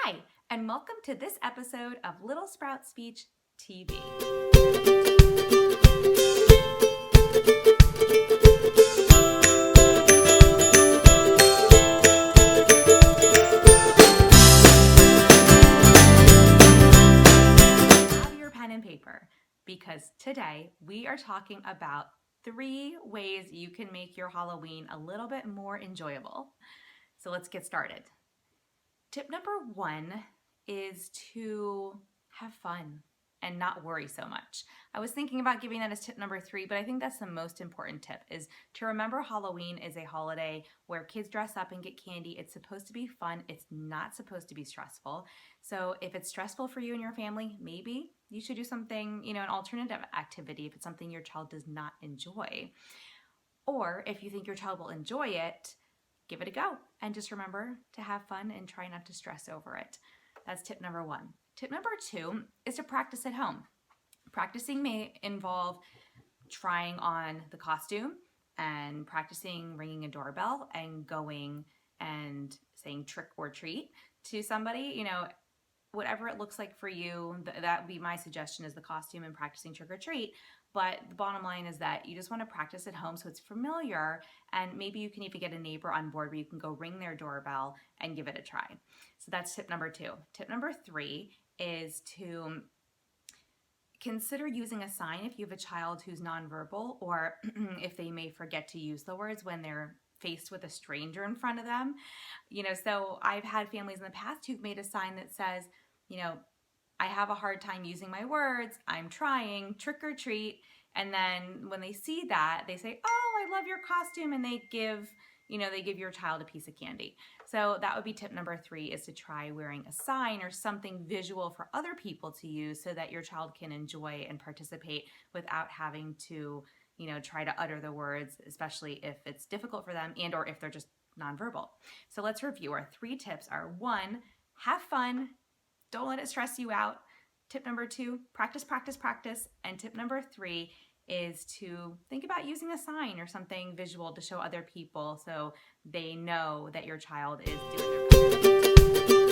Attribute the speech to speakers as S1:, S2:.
S1: Hi, and welcome to this episode of Little Sprout Speech TV. Have your pen and paper, because today we are talking about 3 ways you can make your Halloween a little bit more enjoyable. So let's get started. Tip number 1 is to have fun and not worry so much. I was thinking about giving that as tip number 3, but I think that's the most important tip, is to remember Halloween is a holiday where kids dress up and get candy. It's supposed to be fun. It's not supposed to be stressful. So if it's stressful for you and your family, maybe you should do something, an alternative activity if it's something your child does not enjoy. Or if you think your child will enjoy it, give it a go and just remember to have fun and try not to stress over it. That's tip number 1. Tip number 2 is to practice at home. Practicing may involve trying on the costume and practicing ringing a doorbell and going and saying trick or treat to somebody, whatever it looks like for you. That would be my suggestion, is the costume and practicing trick or treat. But the bottom line is that you just want to practice at home so it's familiar, and maybe you can even get a neighbor on board where you can go ring their doorbell and give it a try. So that's tip number 2. Tip number 3 is to consider using a sign if you have a child who's nonverbal, or if they may forget to use the words when they're faced with a stranger in front of them. So I've had families in the past who've made a sign that says, I have a hard time using my words, I'm trying, trick or treat. And then when they see that, they say, oh, I love your costume. And they give your child a piece of candy. So that would be tip number 3, is to try wearing a sign or something visual for other people to use so that your child can enjoy and participate without having to, try to utter the words, especially if it's difficult for them and or if they're just nonverbal. So let's review. Our 3 tips are: 1, have fun. Don't let it stress you out. Tip number 2, practice, practice, practice. And tip number 3 is to think about using a sign or something visual to show other people so they know that your child is doing their best.